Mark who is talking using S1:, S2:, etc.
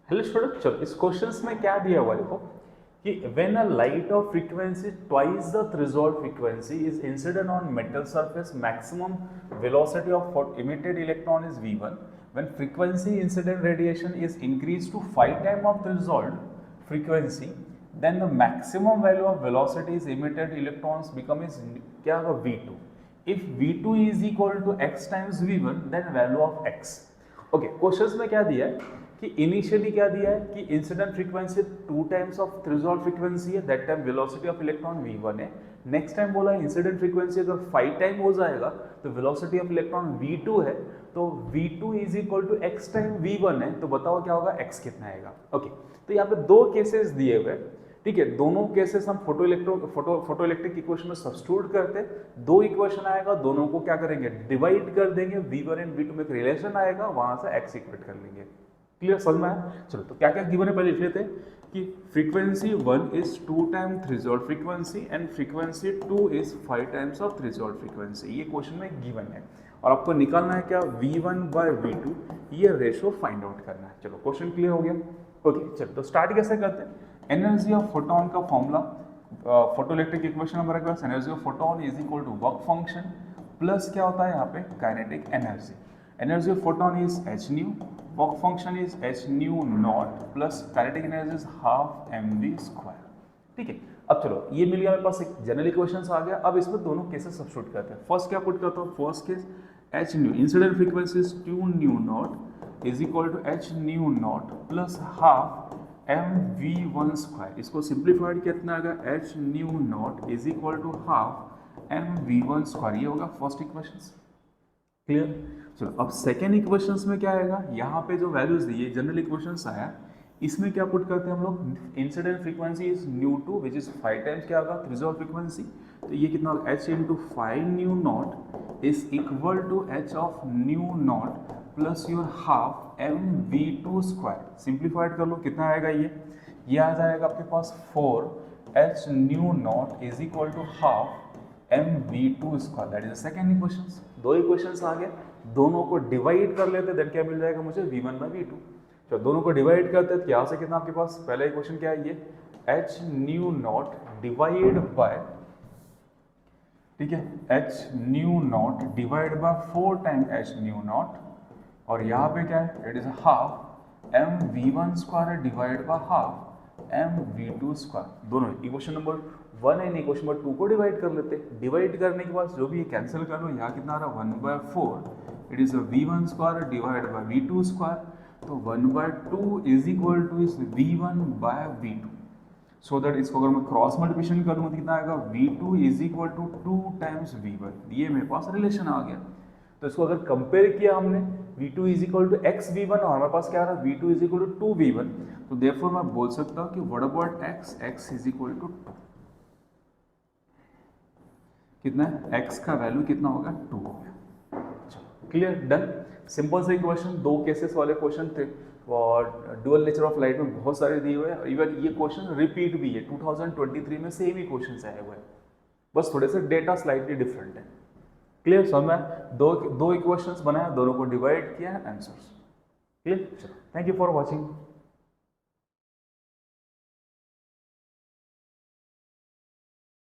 S1: Hello student, चलो इस questions में क्या दिया हुआ है देखो कि when a light of frequency twice the threshold frequency is incident on metal surface, maximum velocity of emitted electron is v1. When frequency incident radiation is increased to 5 times of threshold frequency, then the maximum value of velocity is emitted electrons becomes क्या होगा v2. If v2 is equal to x times v1, then value of x. Okay, questions में क्या दिया है कि initially क्या दिया है कि incident frequency 2 times of threshold frequency है, that time velocity of electron v1 है. नेक्स्ट टाइम बोला इंसिडेंट फ्रीक्वेंसी अगर 5 टाइम हो जाएगा तो वेलोसिटी ऑफ इलेक्ट्रॉन v2 है, तो v2 is equal to x time v1 है, तो बताओ क्या होगा, x कितना आएगा. ओके, तो यहाँ पे दो केसेस दिए हुए, ठीक है, दोनों केसेस हम फोटो इलेक्ट्रिक इक्वेशन में सब्स्टिट्यूट करते, दो इक्वेशन आएगा, दोनों को क्या करेंगे, डिवाइड कर देंगे, v1 एंड v2 में एक रिलेशन आएगा, वहां से x इक्वेट कर लेंगे. क्लियर, समझ में आया. चलो तो क्या क्या गिवन है पहले लिख लेते हैं कि frequency 1 is 2 time threshold frequency and frequency 2 is 5 times of threshold frequency. ये क्वेश्चन में गिवन है और आपको निकालना है क्या, v1 बाय v2, ये रेशो फाइंड आउट करना है. चलो क्वेश्चन क्लियर हो गया. ओके, चलो तो स्टार्ट कैसे करते हैं. एनर्जी ऑफ फोटोन का फॉर्मूला, फोटो इलेक्ट्रिक इक्वेशन हमारे पास, energy of photon is equal to work function plus क्या होता है यहाँ पे, kinetic energy. Energy of photon is h nu, work function is h nu naught plus kinetic energy is half mv square. ठीक है, अब चलो ये मिल गया मेरे पास, एक जनरल इक्वेशन आ गया. अब इसमें दोनों केसेस सब्स्टिट्यूट करते हैं. फर्स्ट क्या पुट करता हूँ, first case h nu incident frequency is 2 nu naught is equal to h nu naught plus half mv1 square. इसको सिंप्लीफाइड कितना आएगा, h nu naught is equal to half mv1 square. ये होगा first equation. Clear. चलो अब second equations में क्या आएगा, यहाँ पे जो वैल्यूज दी है जनरल इक्वेशंस आया, इसमें क्या पुट करते हैं हम लोग, incident frequency is nu two which is 5 times क्या होगा, थ्रेशोल्ड फ्रीक्वेंसी. तो ये कितना होगा, h into 5 nu naught is equal to h of nu naught plus your half mv2 square. Simplified कर लो, कितना आएगा ये आ जाएगा आपके पास 4h nu naught is equal to half mv2 square. That is the second equation. दो इक्वेशंस आ गए, दोनों को डिवाइड कर लेते, देन क्या मिल जाएगा मुझे, v1 बाई v2. चलो दोनों को डिवाइड करते हैं, यहाँ से कितना आपके पास, पहला इक्वेशन क्या है, ये h nu naught divide by, ठीक है, h nu naught divide by 4 time h nu naught, और यहाँ पे क्या है, it is half mv1 square divide by half mv2 square. दोनों equation number 1 and equation number 2 को डिवाइड कर लेते. डिवाइड करने के बाद जो भी कैंसिल कर लो, यहाँ कितना आ रहा है, 1/4 it is v1 square divide by v2 square. तो 1/2 is equal to is v1 by v2. So that इसको अगर मैं क्रॉस मल्टीप्लिकेशन करूँ तो कितना आएगा, v2 is equal to 2 times v1. ये मेरे पास रिलेशन आ गया. तो इसको अगर कंपेयर किया हमने, v2 is equal to x v1 और हमारे पास क्या आ रहा है, v2 is equal to 2 v1. तो देयरफॉर मैं बोल सकता हूँ कि what about x is equal to 2. कितना है, x का वैल्यू कितना होगा, 2 हो गया. Clear, done. सिंपल से क्वेश्चन, दो केसेस वाले क्वेश्चन थे और डुअल नेचर ऑफ लाइट में बहुत सारे दिए हुए हैं. इवन ये क्वेश्चन रिपीट भी है, 2023 में सेम ही क्वेश्चन आए हुए हैं, बस थोड़े से डेटा स्लाइटली डिफरेंट है. क्लियर, समझ में, दो इक्वेशंस बनाया, दोनों को डिवाइड किया है, आंसर्स. क्लियर. चलो, थैंक यू फॉर वॉचिंग.